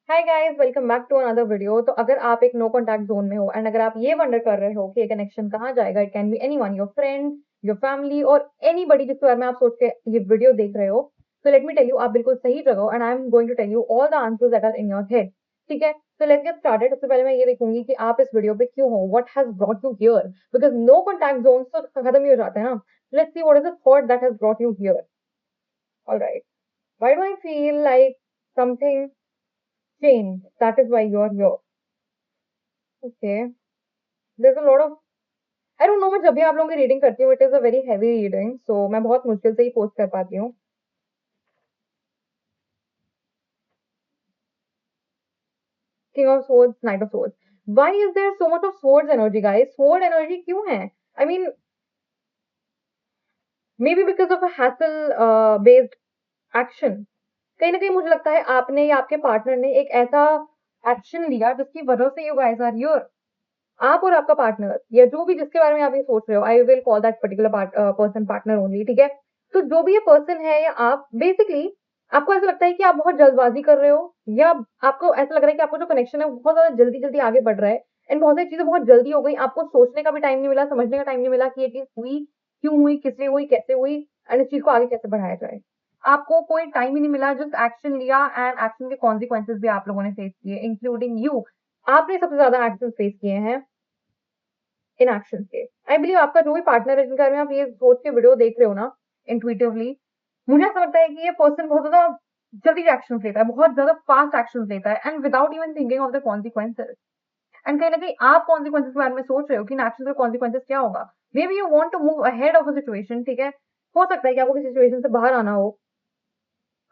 Hi guys, welcome back to another video. तो अगर आप एक नो कॉन्टैक्ट जोन में हो एंड अगर आप ये वंडर कर रहे हो कि ये कनेक्शन कहाँ जाएगा, it can be anyone, your friend, your family और एनीबॉडी जिसके बारे में आप सोच के ये वीडियो देख रहे हो। तो लेट मी टेल यू, आप बिल्कुल सही जगह हो and I am going to tell you all the answers that are in your head. ठीक है, तो लेट्स गेट स्टार्टेड। सबसे पहले मैं ये देखूंगी कि आप इस वीडियो पे क्यों हो, what has brought you here, because no contact zone तो खत्म ही हो जाते हैं ना। Let's see what is the thought that has brought you here. Alright, why do I feel like something changed, that is why you are here? Okay, there's a lot of, I don't know, मैं जब भी आप लोगों की reading करती हूँ it is a very heavy reading, so मैं बहुत मुश्किल से ही पोस्ट कर पाती हूँ। King of swords, knight of swords, why is there so much of swords energy guys? sword energy क्यों है? I mean, maybe because of a hassle based action। कहीं ना कहीं मुझे लगता है आपने या आपके पार्टनर ने एक ऐसा एक्शन लिया जिसकी वजह से यू गाइस आर हियर। आप और आपका पार्टनर या जो भी जिसके बारे में आप ये सोच रहे हो, I will call that particular person partner only. ठीक है, तो जो भी ये पर्सन है या आप, बेसिकली आपको ऐसा लगता है कि आप बहुत जल्दबाजी कर रहे हो, या आपको ऐसा लग रहा है कि आपको जो कनेक्शन है वो बहुत ज्यादा जल्दी जल्दी आगे बढ़ रहा है एंड बहुत सारी चीजें बहुत जल्दी हो गई, आपको सोचने का भी टाइम नहीं मिला, समझने का टाइम नहीं मिला कि ये चीज हुई क्यों हुई, किससे हुई, कैसे हुई एंड इस चीज को आगे कैसे बढ़ाया जाए। आपको कोई टाइम ही नहीं मिला, जस्ट एक्शन लिया एंड एक्शन के कॉन्सिक्वेंसेज भी आप लोगों ने फेस किए, इंक्लूडिंग यू। आपने सबसे ज्यादा एक्शन फेस किए हैं इन एक्शन के। आई बिलीव आपका जो भी पार्टनर है जिनके बारे में आप ये सोच के वीडियो देख रहे हो ना, इंट्यूटिवली मुझे ऐसा लगता है कि ये पर्सन बहुत ज्यादा जल्दी एक्शन लेता है, बहुत ज्यादा फास्ट एक्शन लेता है and without even thinking of the consequences. And कहीं ना कहीं आप कॉन्सिक्वेंसेज के बारे में सोच रहे हो कि इन एक्शन का कॉन्सिक्वेंसेज क्या होगा। Maybe you want to move ahead of a situation. ठीक है, हो सकता है कि आपको किसी सिचुएशन से बाहर आना हो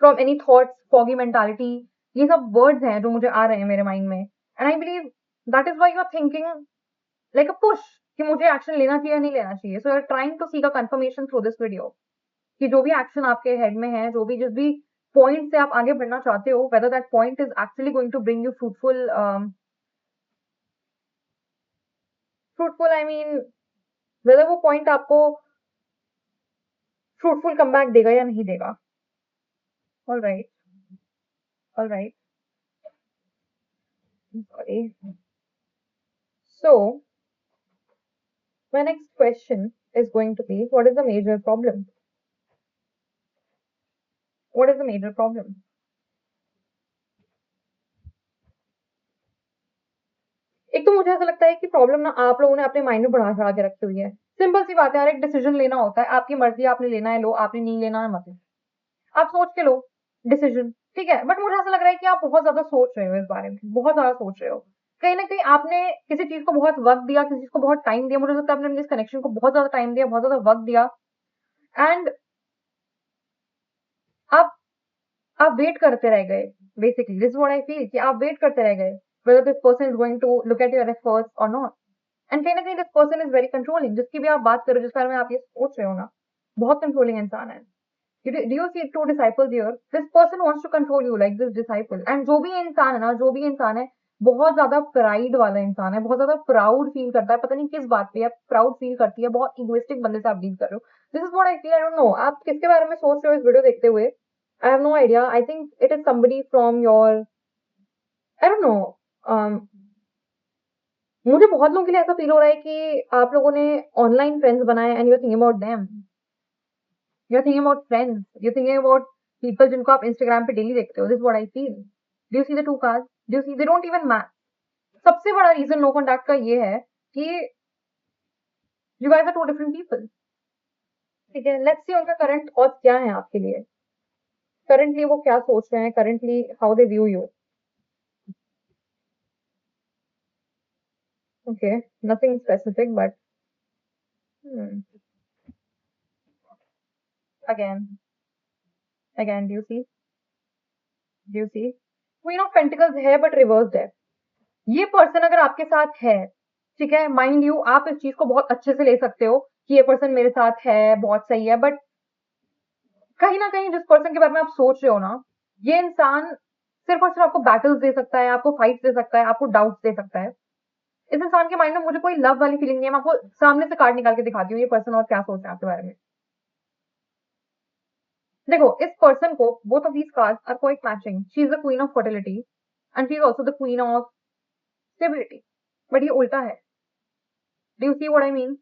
from any thoughts, foggy mentality, ये सब वर्ड्स हैं जो मुझे आ रहे हैं मेरे माइंड में and I believe that is why you are thinking like a push कि मुझे एक्शन लेना चाहिए या नहीं लेना चाहिए। So you are trying to seek a confirmation through this video कि जो भी एक्शन आपके हेड में है, जो भी जिस भी पॉइंट से आप आगे बढ़ना चाहते हो, whether that point is actually going to bring you fruitful, fruitful I mean whether वो पॉइंट आपको फ्रूटफुल कमबैक देगा या नहीं देगा। All right, all right, sorry. So my next question is going to be, what is the major problem? What is the major problem? एक तो मुझे ऐसा लगता है कि प्रॉब्लम ना आप लोगों ने अपने माइंड में बढ़ा चढ़ा के रखी हुई है। सिंपल सी बात है यार, एक डिसीजन लेना होता है, आपकी मर्जी, आपने लेना है लो, आपने नहीं लेना है मत लो। आप सोच के लो डिसीजन। ठीक है, बट मुझे ऐसा लग रहा है कि आप बहुत ज्यादा सोच रहे हो इस बारे में, बहुत ज्यादा सोच रहे हो। कहीं ना कहीं आपने किसी चीज को बहुत वक्त दिया, किसी चीज को बहुत टाइम दिया, मुझे लगता है आपने इस कनेक्शन को बहुत ज्यादा टाइम दिया, बहुत ज्यादा वक्त दिया एंड आप आप वेट करते रह गए। Basically this what I feel कि आप वेट करते रह गए whether this person is going to look at your efforts or not। And कहीं ना कहीं this person is very controlling, जिसकी भी आप बात करो, जिस बारे में आप ये सोच रहे हो ना, बहुत कंट्रोलिंग इंसान है। Do you see two disciples here? This person wants to control you like this disciple। And जो भी इंसान है ना, जो भी इंसान है, बहुत ज्यादा प्राइड वाला इंसान है, बहुत ज्यादा प्राउड फील करता है, पता नहीं किस बात पे आप प्राउड फील करती है, बहुत इगोइस्टिक बंदे से आप डील कर रहे हो। This is what I feel. I don't no आप किसके बारे में सोच रहे हो इस वीडियो देखते हुए। I have no idea, I think it is somebody from your, I don't know. मुझे बहुत लोगों के लिए ऐसा फील हो रहा है कि आप लोगों ने ऑनलाइन फ्रेंड्स बनाए and you are thinking about them, you are thinking about friends, you are thinking about people जिनको आप इंस्टाग्राम पे डेली देखते हो। This what I feel. Do you see the two cards? Do you see they don't even match. सबसे बड़ा reason no contact का ये है कि you guys are two different people. ठीक है, लेट्स सी उनका करंट थॉट्स क्या है आपके लिए, करंटली वो क्या सोच रहे हैं, currently how they view you. Okay, nothing specific but again, again do you see queen of pentacles है बट रिवर्स्ड है। ये पर्सन अगर आपके साथ है, ठीक है, माइंड यू आप इस चीज को बहुत अच्छे से ले सकते हो कि ये पर्सन मेरे साथ है, बहुत सही है, बट कहीं ना कहीं जिस पर्सन के बारे में आप सोच रहे हो ना, ये इंसान सिर्फ और सिर्फ आपको बैटल्स दे सकता है, आपको फाइट्स दे सकता है, आपको डाउट्स दे सकता है। इस इंसान के माइंड में मुझे कोई लव वाली फीलिंग नहीं है। मैं आपको सामने से कार्ड निकाल के दिखाती हूँ ये पर्सन और क्या सोच रहा है आपके बारे में। देखो, इस पर्सन को both of these cards are quite matching. She is the queen of fertility and she is also the queen of stability, but ये उल्टा है। Do you see what I mean?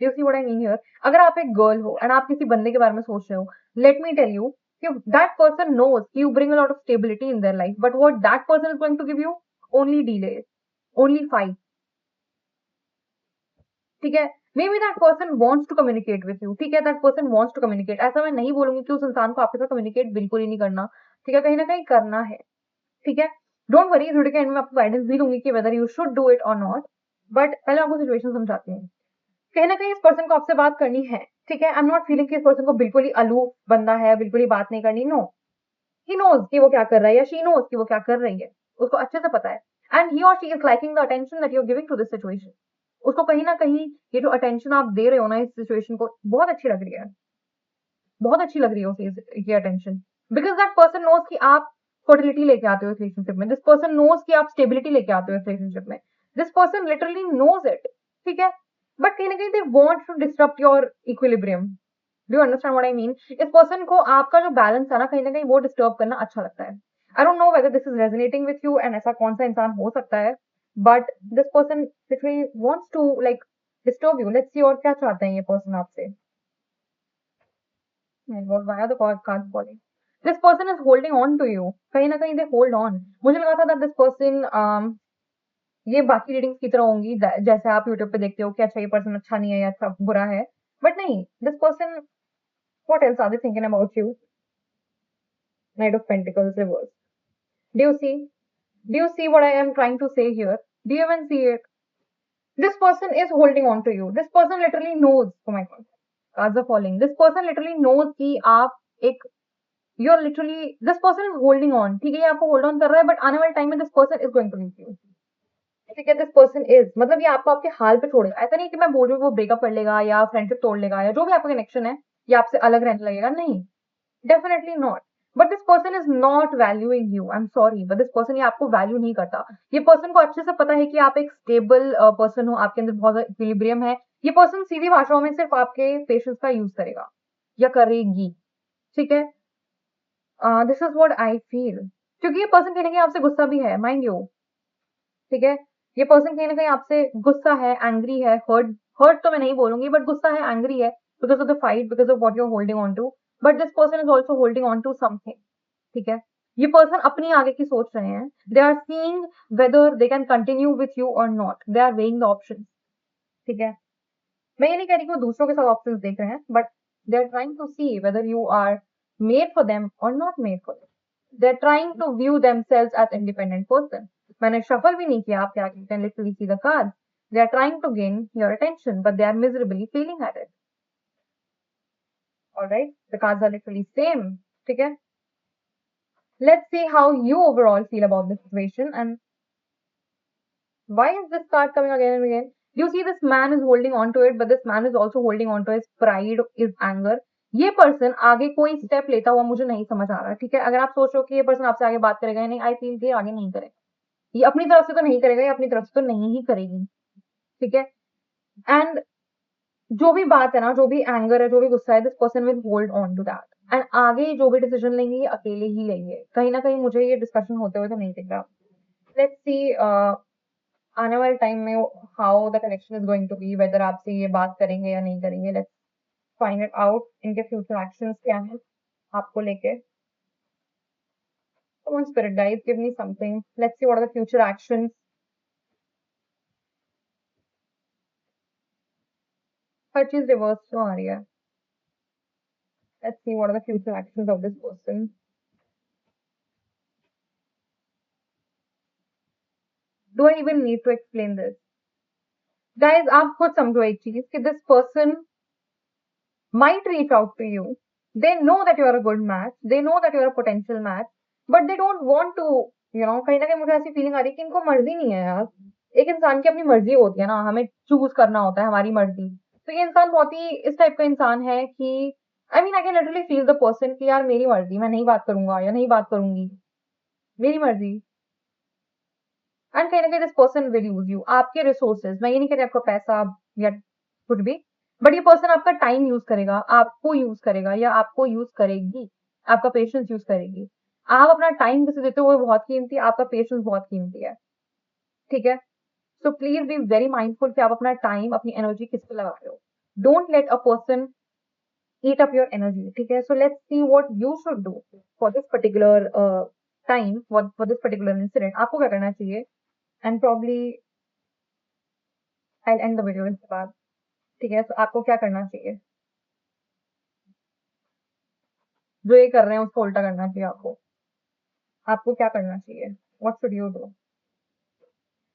Do you see what I mean here? अगर आप एक girl हो and आप किसी बंदे के बारे में सोच रहे हो, लेट मी टेल यू कि that person knows you bring a lot of stability in their life, but what that person is going to give you? Only delay, only fight. ठीक है, maybe that person wants to communicate with you, ठीक है, that person wants to communicate, ऐसा मैं नहीं बोलूंगी कि उस इंसान को आपके साथ कम्युनिकेट बिल्कुल ही नहीं करना, ठीक है, कहीं ना कहीं करना है, ठीक है। डोंट वरी, इस वीडियो के एंड में आपको गाइडेंस भी दूंगी कि whether you should do it और नॉट, बट पहले आपको सिचुएशन समझाती हूँ। कहीं ना कहीं इस पर्सन को आपसे बात करनी है, ठीक है। आई एम नॉट फीलिंग कि इस पर्सन को बिल्कुल ही अलूफ बंदा है, बिल्कुल ही बात नहीं करनी, नो। ही नोज कि वो क्या कर रहा है, या शी नोज कि वो क्या कर रही है, उसको अच्छे से पता है। एंड ही और she is liking the attention that you are giving to this situation. उसको कहीं ना कहीं ये जो अटेंशन आप दे रहे हो ना इस सिचुएशन को, बहुत अच्छी लग रही है, बहुत अच्छी लग रही है उसे ये attention, because that person knows कि आप फर्टिलिटी लेके आते हो इस रिलेशनशिप में, दिस पर्सन नोज कि आप स्टेबिलिटी लेके आते हो इस रिलेशनशिप में, this person literally knows it, ठीक है। बट कहीं ना कहीं they want to disturb your equilibrium. Do you understand what I mean? इस पर्सन को आपका जो बैलेंस है ना, कहीं ना कहीं वो डिस्टर्ब करना अच्छा लगता है। I don't know whether this is resonating with you and ऐसा कौन सा इंसान हो सकता है, but this person literally wants to like disturb you. Let's see और क्या चाहते हैं ये पर्सन आपसे। Why are the cards falling? This person is holding on to you. कहीं ना कहीं they hold on. मुझे लगा था that this person ये बाकी रीडिंग्स की तरह होंगी जैसे आप यूट्यूब पे देखते हो कि अच्छा ये पर्सन अच्छा नहीं है या अच्छा बुरा है, बट नहीं, this person, what else are they thinking about you? Knight of Pentacles reverse. Do you see? Do you see what I am trying to say here? Do you even see it? This person is holding on to you. This person literally knows. Oh my god, cards are falling. This person literally knows कि आप एक, you are literally, this person is holding on, ठीक है, ये आपको hold on कर रहा है, बट आने वाले टाइम में this person is going to leave you, ठीक है। दिस पर्सन इज मतलब ये आपको आपके हाल पे छोड़ेगा। ऐसा नहीं कि मैं बोल रही हूँ वो ब्रेकअप कर लेगा या फ्रेंडशिप तोड़ लेगा या जो भी आपका कनेक्शन है या आपसे अलग रहने लगेगा, नहीं, definitely not. But this person is not valuing you, I am sorry, but this person ये आपको वैल्यू नहीं करता। ये पर्सन को अच्छे से पता है कि आप एक स्टेबल पर्सन हो, आपके अंदर बहुत ज्यादा इक्विलिब्रियम है। ये पर्सन सीधी भाषाओं में सिर्फ आपके पेशेंस का यूज करेगा या करेगी, ठीक है। This is what I feel, क्योंकि ये पर्सन कहीं ना कहीं आपसे गुस्सा भी है, माइंड यू, ठीक है। ये पर्सन कहीं ना कहीं आपसे गुस्सा है, एंग्री है, हर्ट, हर्ट तो मैं नहीं बोलूंगी, बट गुस्सा है, एंग्री है, because of the fight, because of what you are holding on to, but this person is also holding on to something, ठीक है। ये पर्सन अपनी आगे की सोच रहे हैं, they are seeing whether they can continue with you और not, they are weighing the option, ठीक है। मैं ये नहीं कह रही कि वो दूसरों के साथ ऑप्शंस देख रहे हैं, but they are trying to see whether you are made for them और not made for them. They are trying to view themselves as independent person. मैंने शफल भी नहीं किया, आप क्या can literally see the cards. They are trying to gain your attention, but they are miserably failing at it. Alright, the cards are literally same, ठीक है। Let's see how you overall feel about this situation, and why is this card coming again and again? You see this man is holding on to it, but this man is also holding on to his pride, his anger. ये person आगे कोई step लेता हुआ मुझे नहीं समझ आ रहा, ठीक है। अगर आप सोच रहे हो कि ये पर्सन आपसे आगे बात करेगा या नहीं, आई फील कि आगे नहीं करेगा, ये अपनी तरफ से तो नहीं करेगा, ये अपनी तरफ से तो नहीं ही करेगी, ठीक है। एंड जो भी बात है ना, जो भी एंगर है, जो भी गुस्सा है, this person will hold on to that, and आगे जो भी डिसीजन लेंगे ये अकेले ही लेंगे। कहीं ना कहीं मुझे ये डिस्कशन होते हुए तो नहीं दिख रहा। लेट्स सी आने वाले टाइम में how the connection is going to be, whether आपसे ये बात करेंगे या नहीं करेंगे। लेट्स फाइंड इट आउट, इनके फ्यूचर एक्शंस क्या हैं आपको लेके। Come on, spirit guides, give me something. Let's see what are the future actions. हर चीज रिवर्स क्यों आ रही है? Let's see what are the future actions of this person. Do I even need to explain this? Guys, आप खुद समझो एक चीज कि this person might reach out to you. They know that you are a good match. They know that you are a potential match. But they don't want to, कहीं ना कहीं मुझे ऐसी फीलिंग आ रही है कि इनको मर्जी नहीं है यार। एक इंसान की अपनी मर्जी होती है ना, हमें चूज करना होता है, हमारी मर्जी। तो ये इंसान बहुत ही इस टाइप का इंसान है कि I mean I can literally feel the person कि यार मेरी मर्जी, मैं नहीं बात करूंगा या नहीं बात करूंगी, मेरी मर्जी। एंड कहीं ना कहीं this person will use you, आपके रिसोर्सेज, मैं ये नहीं कह रही आपका पैसा या कुछ भी, बट ये पर्सन आपका टाइम यूज करेगा, आपको यूज करेगा या आपको यूज करेगी, आपका पेशेंस यूज करेगी, आप अपना टाइम किसे देते हो वो बहुत कीमती है, आपका पेशेंस बहुत कीमती है, ठीक है? So please be very mindful कि आप अपना टाइम, अपनी एनर्जी किस पे लगा रहे हो। Don't let a person eat up your energy, ठीक है? So let's see what you should do for this particular time, for this particular incident. आपको क्या करना चाहिए? And probably I'll end the video इसके बाद, ठीक है? So आपको क्या करना चाहिए? जो ये कर रहे हैं उसको उल्टा करना चाहिए आपको। आपको क्या करना चाहिए? What should you do?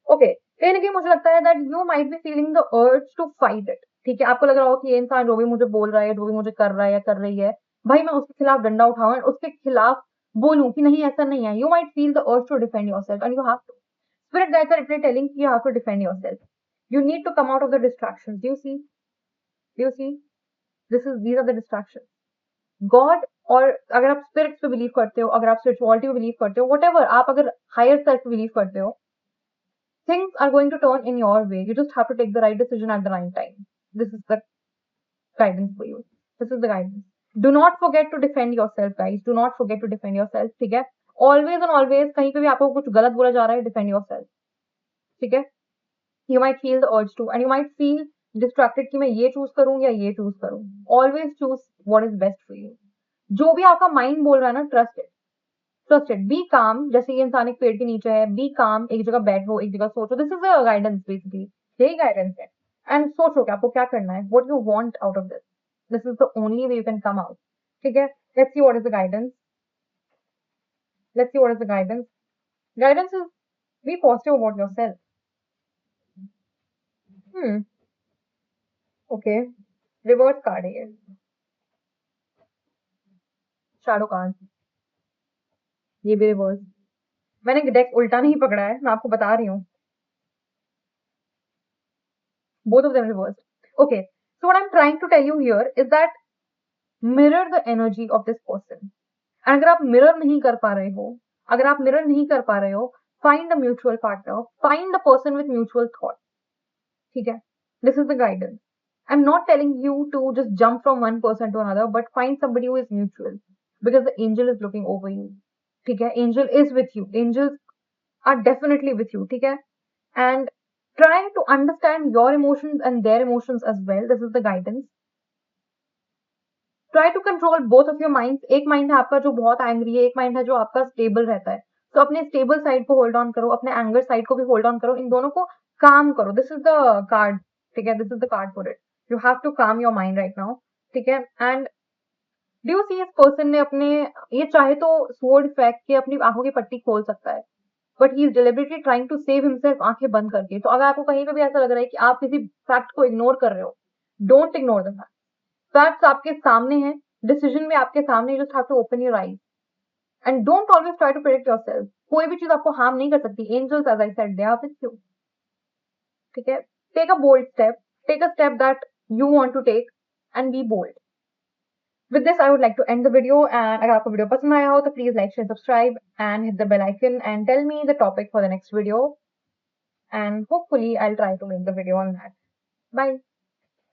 Okay, कहीं ना कहीं मुझे लगता है that you might be feeling the urge to fight it, ठीक है? आपको लग रहा हो कि ये इंसान जो भी मुझे बोल रहा है, जो भी मुझे कर रहा है या कर रही है, भाई मैं उसके खिलाफ डंडा उठाऊं and उसके खिलाफ बोलूं कि नहीं ऐसा नहीं है। You might feel the urge to defend yourself and you have to. Spirit guides are literally telling you have to defend yourself. You need to come out of the distractions. Do you see? Do you see? These are the distractions. God, और अगर आप spirits पे believe करते हो, अगर आप spirituality पे believe करते हो, वट आप अगर हायर सेल्फ पे बिलीव करते हो, things are going to turn in your way. You just have to take the right decision at the right time. This is the guidance for you. This is the guidance. Do not forget to defend yourself, guys. Do not forget to defend yourself. ठीक है? Always and always कहीं पे भी आपको कुछ गलत बोला जा रहा है, defend yourself. ठीक है? You might feel the urge to, and you might feel distracted कि मैं ये चूज करूं या ये चूज करूं. Always choose what is best for you. जो भी आपका माइंड बोल रहा है ना, trust it, trust it, be calm. जैसे ये इंसान एक पेड़ के नीचे है, बी काम, एक जगह बैठो, एक जगह सोचो। This is a guidance basically, यही गाइडेंस है। एंड सोचो कि आपको क्या करना है, what you want out of this. This is the only way you can come out, ठीक है? Let's see what is the guidance. Let's see what is the guidance. Guidance is be positive about yourself. Okay, reverse card है ये, shadow card, ये भी reverse. मैंने deck उल्टा नहीं पकड़ा है, मैं आपको बता रही हूँ। Both of them reversed. Okay, so what I'm trying to tell you here is that mirror the energy of this person. And अगर आप mirror नहीं कर पा रहे हो, अगर आप mirror नहीं कर पा रहे हो, find a mutual partner, find a person with mutual thought. ठीक है? This is the guidance. I'm not telling you to just jump from one person to another, but find somebody who is mutual, because the angel is looking over you. ठीक है? Angel is with you. Angels are definitely with you. ठीक है? And try to understand your emotions and their emotions as well. This is the guidance. Try to control both of your minds. एक mind है आपका जो बहुत angry है, एक mind है जो आपका स्टेबल रहता है। तो अपने स्टेबल साइड को होल्ड ऑन करो, अपने एंगर साइड को भी होल्ड ऑन करो, इन दोनों को काम करो। दिस इज द कार्ड, ठीक है? This is the card for it. You have to calm your mind right now, ठीक है? एंड डू यू सी इस पर्सन ने अपने, ये चाहे तो स्वॉर्ड फेंक के अपनी आंखों की पट्टी खोल सकता है, but he is deliberately trying to save himself आंखें बंद करके। तो अगर आपको कहीं पे भी ऐसा लग रहा है कि आप किसी फैक्ट को इग्नोर कर रहे हो, don't ignore the fact. Facts आपके सामने हैं, डिसीजन में आपके सामने, just have to open your eyes and don't always try to predict yourself. कोई भी चीज आपको हार्म नहीं कर सकती। Angels, as I said, they are with you, ठीक है? Take a bold step, take a step that you want to take and be bold. With this, I would like to end the video, and अगर आपको video पसंद आया हो तो please like, share, subscribe and hit the bell icon and tell me the topic for the next video, and hopefully I'll try to make the video on that. Bye.